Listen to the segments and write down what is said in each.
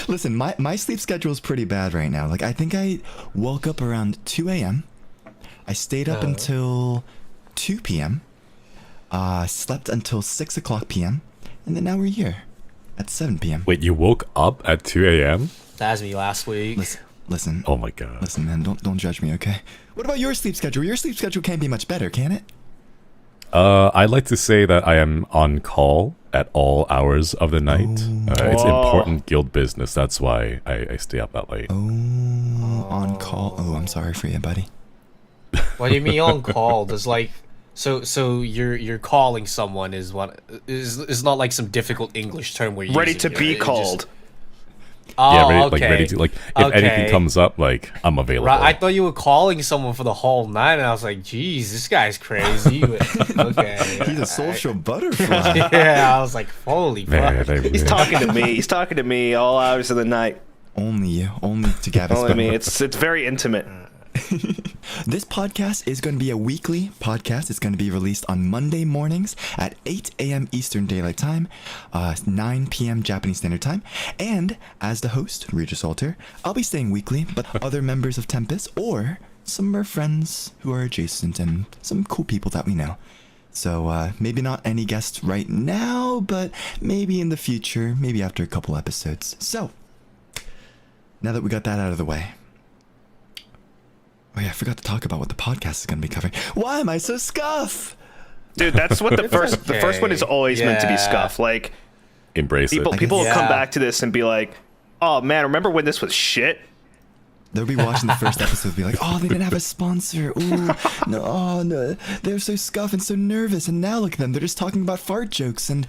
Listen, my sleep schedule is pretty bad right now. Like, I think I woke up around 2 a.m. I stayed up until 2 p.m. Slept until 6 o'clock p.m. And then now we're here at 7 p.m. Wait, you woke up at 2 a.m.? That's me last week. Listen. Oh my god. Listen, man, don't judge me, okay? What about your sleep schedule? Your sleep schedule can't be much better, can it? I like to say that I am on call at all hours of the night. It's important guild business. That's why I stay up that late. On call. Oh, I'm sorry for you, buddy. What do you mean on call? Does like so you're calling someone is not like some difficult English term where you're Ready using, to be called. Yeah, ready, okay. like ready to if anything comes up, like I'm available. Right, I thought you were calling someone for the whole night, and I was like, "Geez, this guy's crazy." Okay, He's a social butterfly. yeah, I was like, "Holy fuck!" He's talking to me. He's talking to me all hours of the night. Only you. Only to Gavis. Only me. It's very intimate. This podcast is going to be a weekly podcast. It's going to be released on Monday mornings at 8 a.m. Eastern Daylight Time, 9 p.m. Japanese Standard Time. And as the host, Regis Alter, I'll be staying weekly, but other members of Tempest or some of our friends who are adjacent and some cool people that we know. So maybe not any guests right now, but maybe in the future, maybe after a couple episodes. So, now that we got that out of the way. Oh yeah, I forgot to talk about what the podcast is going to be covering. Why am I so scuff? Dude, that's what the first one is always meant to be Yeah. scuff. Like Embrace people it. will Yeah. come back to this and be like, "Oh man, remember when this was shit?" They'll be watching the first episode and be like, oh, they didn't have a sponsor. Ooh, no, oh, no. They're so scuff and so nervous. And now look at them. They're just talking about fart jokes. And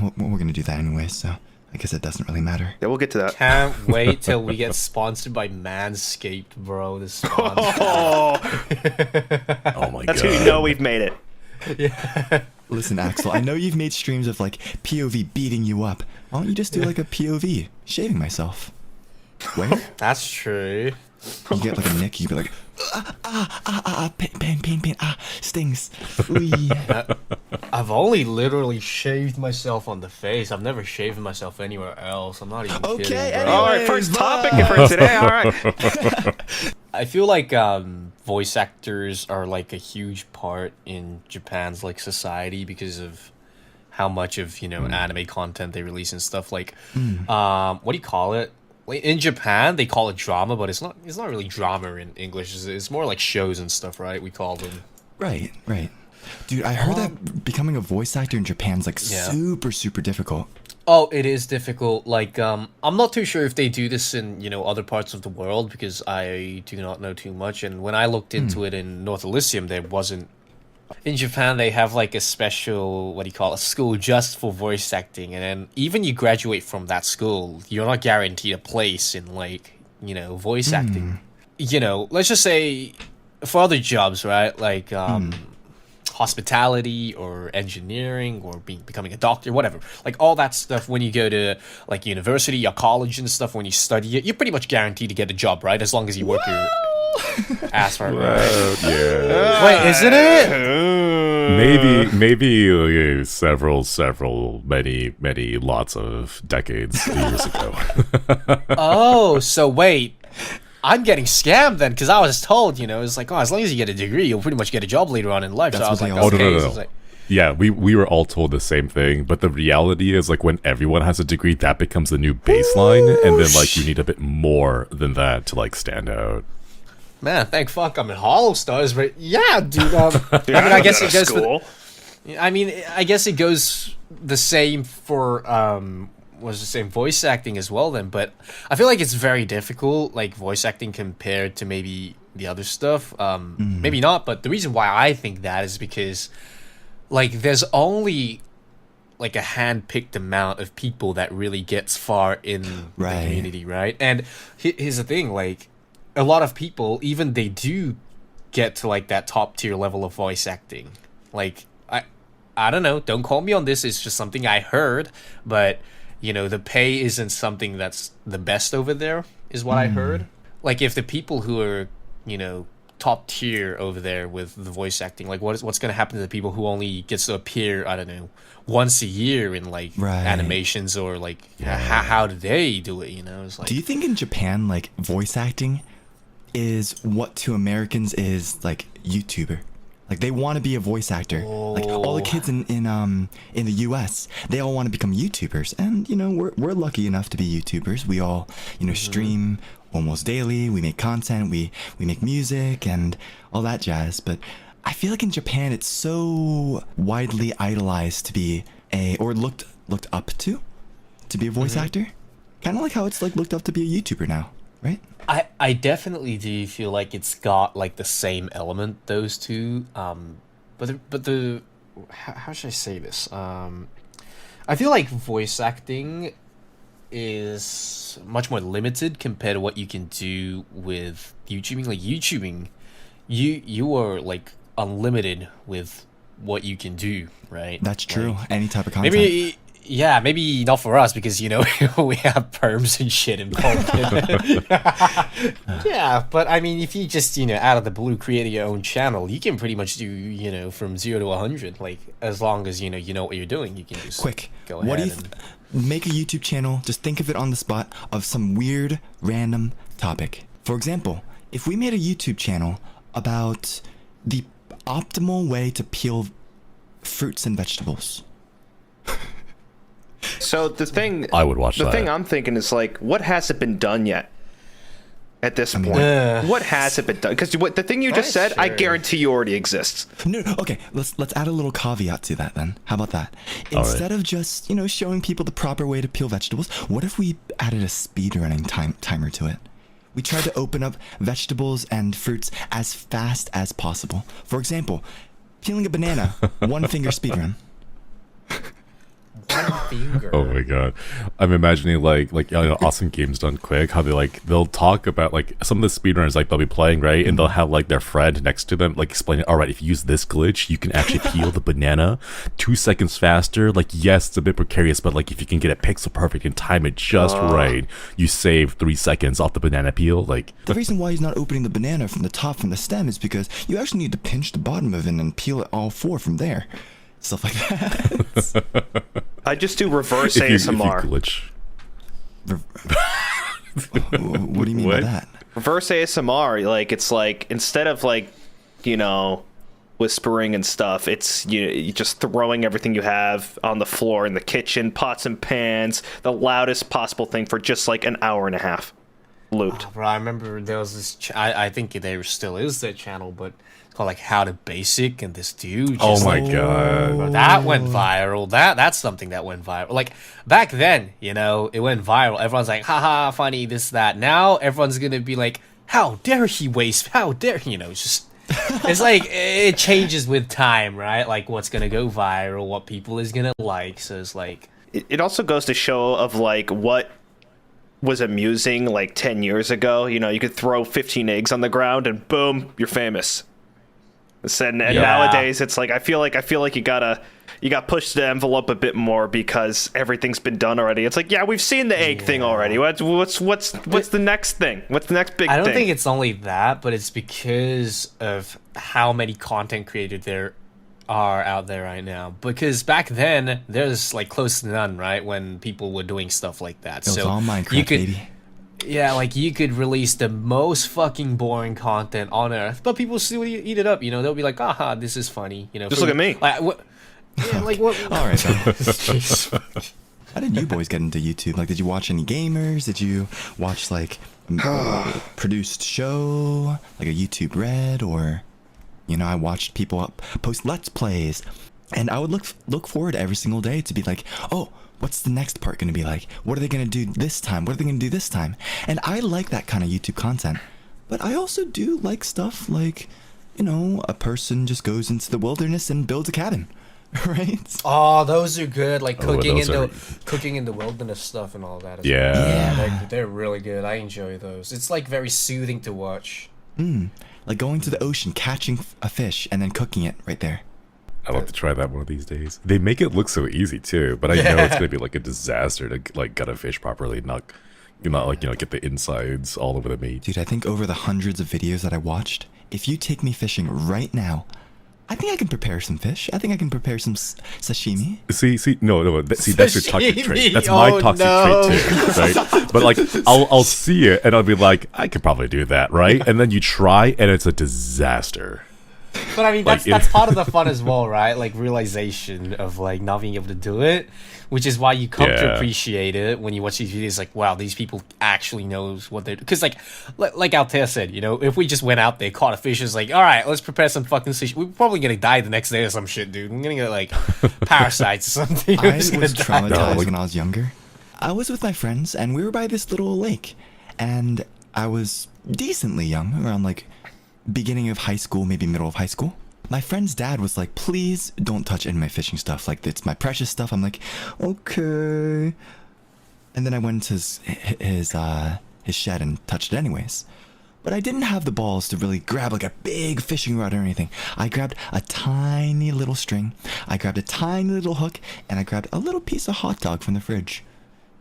well, we're going to do that anyway, so I guess it doesn't really matter. Yeah, we'll get to that. Can't wait till we get sponsored by Manscaped, bro. This sponsor. Oh, Oh my that's god. who you know we've made it. Listen, Axel, I know you've made streams of like POV beating you up. Why don't you just do like a POV shaving myself? Where? That's true. You get like a nick, you be like, pain, stings. Ooh. I've only literally shaved myself on the face. I've never shaved myself anywhere else. I'm not even Okay, kidding, bro. anyway. All right, first topic for today. All right. I feel like voice actors are like a huge part in Japan's like society because of how much of anime content they release and stuff. Like, what do you call it? Like, in Japan, they call it drama, but it's not really drama in English. It's more like shows and stuff, right? We call them. Right. Dude, I heard that becoming a voice actor in Japan's like super, super difficult. Oh, it is difficult. Like, I'm not too sure if they do this in, other parts of the world because I do not know too much. And when I looked into it in North Elysium, there wasn't. In Japan, they have like a special, a school just for voice acting. And then even you graduate from that school, you're not guaranteed a place in like, voice acting. Let's just say for other jobs, right? Like, hospitality or engineering or becoming a doctor, whatever. Like all that stuff when you go to like university or college and stuff, when you study it, you're pretty much guaranteed to get a job, right? As long as you work your ass for it, right? Yeah. Wait, isn't it? Maybe many lots of decades, years ago. Oh, so wait. I'm getting scammed then, because I was told, it's like, as long as you get a degree, you'll pretty much get a job later on in life. That's so I was what like, they all okay. say. So I was like, Yeah, we were all told the same thing, but the reality is like when everyone has a degree, that becomes the new baseline, and then like you need a bit more than that to like stand out. man, thank fuck I'm in Hollow Stars, but yeah, dude. Dude, I mean, I guess go it to goes school. for. I mean, I guess it goes the same for was the same voice acting as well then, but I feel like it's very difficult, like voice acting compared to maybe the other stuff. Maybe not, but the reason why I think that is because like there's only like a hand-picked amount of people that really gets far in the community, right? And here's the thing, like a lot of people, even they do get to like that top tier level of voice acting. Like I don't know, don't call me on this, it's just something I heard, but the pay isn't something that's the best over there, is what I heard. Like, if the people who are, top tier over there with the voice acting. Like, what's gonna happen to the people who only gets to appear, I don't know, once a year in like Right. animations, or like how do they do it? You know, it's like, Do you think in Japan, like, voice acting is what to Americans is like YouTuber? Like, they want to be a voice actor. Like, all the kids in the U.S., they all want to become YouTubers, and you know, we're lucky enough to be YouTubers. We all, you know, stream almost daily. We make content. We make music and all that jazz. But I feel like in Japan, it's so widely idolized to be or looked up to be a voice actor. Kind of like how it's like looked up to be a YouTuber now, right? I definitely do feel like it's got like the same element, those two. But the how should I say this? I feel like voice acting is much more limited compared to what you can do with YouTubing. Like YouTubing, you are like unlimited with what you can do, right? That's true. Like, Any type of content. maybe not for us because, you know, we have perms and shit involved. Yeah, but I mean, if you just, you know, out of the blue create your own channel, you can pretty much do, you know, from 0 to 100. Like, as long as you know what you're doing, you can just Quick, go ahead. what do you make a YouTube channel? Just think of it on the spot of some weird random topic. For example, if we made a YouTube channel about the optimal way to peel fruits and vegetables. So the thing I would watch the that. thing I'm thinking is like, what hasn't been done yet? At this point, what hasn't been done? Because the thing you just said, I Sure. guarantee you already exists. No, okay, let's add a little caveat to that then. How about that? Instead of just, you know, showing people the proper way to peel vegetables, what if we added a speedrunning timer to it? We tried to open up vegetables and fruits as fast as possible. For example, peeling a banana, 1 finger speedrun. One finger. Oh my god, I'm imagining like you know, Awesome Games Done Quick, how they'll talk about like some of the speedrunners, like they'll be playing, right, and they'll have like their friend next to them like explaining, all right, if you use this glitch you can actually peel the banana 2 seconds faster. Like, yes, it's a bit precarious, but like if you can get it pixel perfect and time it just right, you save 3 seconds off the banana peel. Like, The reason why he's not opening the banana from the top from the stem is because you actually need to pinch the bottom of it and peel it all 4 from there. Stuff like that. I just do reverse if you ASMR. glitch. What do you mean by What? that? Reverse ASMR, like, it's like, instead of like, you know, whispering and stuff, it's you just throwing everything you have on the floor in the kitchen, pots and pans, the loudest possible thing for just like an hour and a half looped. Bro, I remember there was this. I think there still is that channel, but it's called like How to Basic, and this dude. Oh Just, my like, god. bro, that went viral. That's something that went viral. Like back then, you know, it went viral. Everyone's like, haha, funny, this, that. Now everyone's gonna be like, how dare he waste? How dare, you know? It's just. It's like it changes with time, right? Like what's gonna go viral, what people is gonna like. So it's like. It also goes to show of like what was amusing like 10 years ago. You know, you could throw 15 eggs on the ground and boom, you're famous. And nowadays it's like I feel like you got pushed the envelope a bit more because everything's been done already. It's like, yeah, we've seen the egg thing already. What's the next thing? What's the next big thing? I don't think it's only that, but it's because of how many content creators there are out there right now. Because back then, there's like close to none, right? When people were doing stuff like that. It was all Minecraft, baby. Yeah, like you could release the most fucking boring content on earth, but people still eat it up. You know, they'll be like, "Aha, this is funny." You know, Just look at me. Like, what? Yeah, like what? All right. How did you boys get into YouTube? Like, did you watch any gamers? Did you watch like a produced show, like a YouTube Red, or, you know, I watched people post Let's Plays, and I would look forward every single day to be like, oh, what's the next part going to be like? What are they going to do this time? What are they going to do this time? And I like that kind of YouTube content, but I also do like stuff like, you know, a person just goes into the wilderness and builds a cabin. Right? Oh, those are good. Like cooking those are- cooking in the wilderness stuff and all that. Yeah. Yeah. They're really good. I enjoy those. It's like very soothing to watch. Like going to the ocean, catching a fish, and then cooking it right there. I'd love to try that one of these days. They make it look so easy too, but I know it's gonna be like a disaster to like gut a fish properly, not get the insides all over the meat. Dude, I think over the hundreds of videos that I watched, if you take me fishing right now, I think I can prepare some fish. I think I can prepare some sashimi. See, no, that's your toxic Sashimi. trait. That's my Oh, toxic no. trait too, right? But like, I'll see it and I'll be like, I could probably do that, right? And then you try and it's a disaster. But I mean, Like, that's part of the fun as well, right? Like realization of like not being able to do it, which is why you come to Yeah. appreciate it when you watch these videos. Like, wow, these people actually knows what they're. Because like Altair said, if we just went out there, caught a fish, it's like, all right, let's prepare some fucking sushi. We're probably gonna die the next day or some shit, dude. We're gonna get like parasites or something. We're I just was gonna die. traumatized like- when I was younger. I was with my friends and we were by this little lake. And I was decently young, around like beginning of high school, maybe middle of high school. My friend's dad was like, please don't touch any of my fishing stuff. Like, it's my precious stuff. I'm like, okay. And then I went to his shed and touched it anyways. But I didn't have the balls to really grab like a big fishing rod or anything. I grabbed a tiny little string. I grabbed a tiny little hook. And I grabbed a little piece of hot dog from the fridge.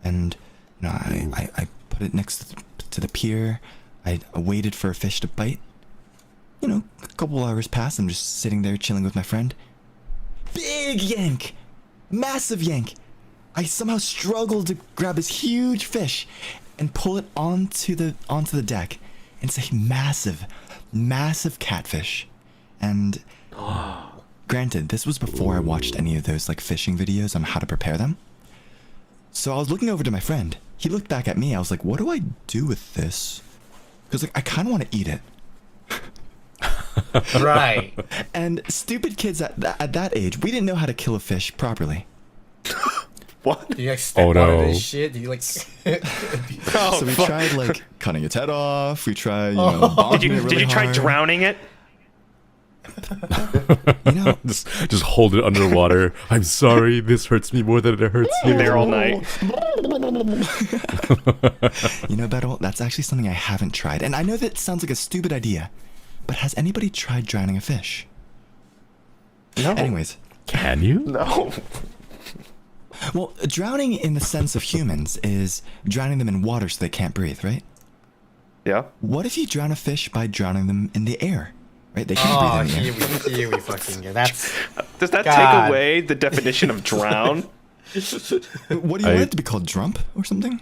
And, I put it next to the pier. I waited for a fish to bite. A couple hours passed. I'm just sitting there chilling with my friend. Big yank! Massive yank! I somehow struggled to grab this huge fish and pull it onto the deck. And it's a massive catfish. And granted, this was before I watched any of those like fishing videos on how to prepare them. So I was looking over to my friend. He looked back at me. I was like, what do I do with this? Because like I kind of want to eat it. Right. And stupid kids at that age, we didn't know how to kill a fish properly. What? Do you like step Oh, out of no. this shit? Do you like? Oh, So we fuck. tried like cutting its head off. We tried, bonking Did it you really did you try hard. drowning it? Just hold it underwater. I'm sorry, this hurts me more than it hurts you. There all night. Beto, that's actually something I haven't tried. And I know that sounds like a stupid idea, but has anybody tried drowning a fish? No. Anyways, Can you? No. well, drowning in the sense of humans is drowning them in water so they can't breathe, right? Yeah. What if you drown a fish by drowning them in the air? Right? They can't Oh, breathe in the air. here we fucking go. That's Does that God. take away the definition of drown? What do you want it to be called? Drump or something?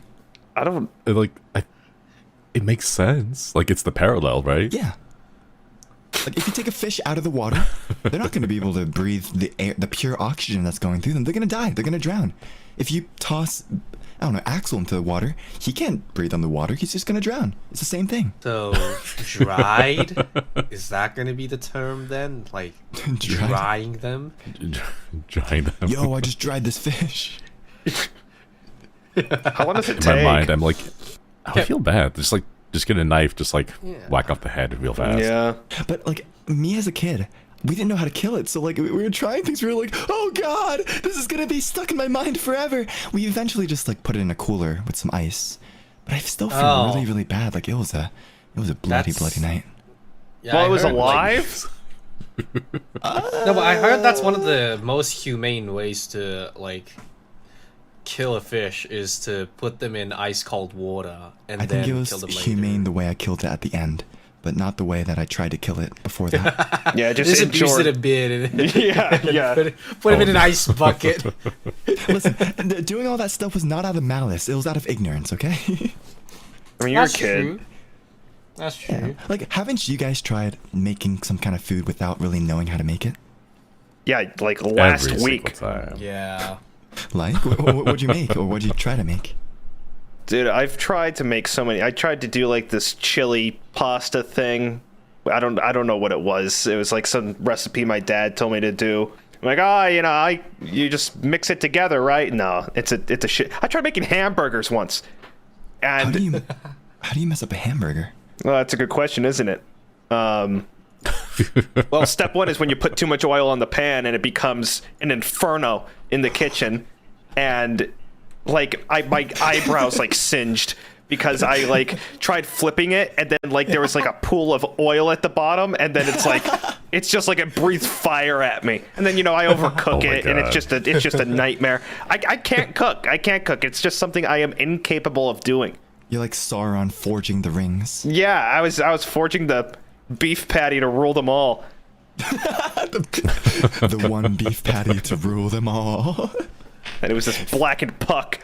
I don't. It makes sense. Like, it's the parallel, right? Yeah. Like if you take a fish out of the water, they're not going to be able to breathe the air, the pure oxygen that's going through them. They're going to die. They're going to drown. If you toss, I don't know, Axel into the water, he can't breathe on the water. He's just going to drown. It's the same thing. so dried. Is that going to be the term then? Like Dried? drying them? Drying them. Yo, I just dried this fish. How long does it In take? my mind, I'm like, I feel bad. Just get a knife, just like whack off the head real fast. Yeah. But like me as a kid, we didn't know how to kill it. So like we were trying things. We were like, oh God, this is going to be stuck in my mind forever. We eventually just like put it in a cooler with some ice. But I still feel Oh. really, really bad. Like it was a bloody, That's- bloody night. Yeah, Well, I it was heard, like- alive. No, but I heard that's one of the most humane ways to like kill a fish is to put them in ice cold water and I then think it was kill them later. humane the way I killed it at the end, but not the way that I tried to kill it before that. Yeah, just Just abused it enjoy. a bit and Yeah, yeah. put him in an ice bucket. Listen, doing all that stuff was not out of malice. It was out of ignorance, okay? I mean, you're a That's kid. true. That's true. Yeah. Like, haven't you guys tried making some kind of food without really knowing how to make it? Yeah, like last Every week. single time. Yeah. Like, what'd you make, or what'd you try to make? Dude, I've tried to make so many. I tried to do like this chili pasta thing. I don't know what it was. It was like some recipe my dad told me to do. I'm like, you just mix it together, right? No, it's a shit. I tried making hamburgers once, How do and you mess up a hamburger? well, that's a good question, isn't it? Well, step one is when you put too much oil on the pan and it becomes an inferno in the kitchen, and like my eyebrows like singed because I like tried flipping it and then like there was like a pool of oil at the bottom and then it's just like it breathes fire at me, and then I overcook Oh my it and God. it's just a nightmare. I can't cook. It's just something I am incapable of doing. You're like Sauron forging the rings. Yeah, I was forging the beef patty to rule them all. The one beef patty to rule them all. And it was this blackened puck.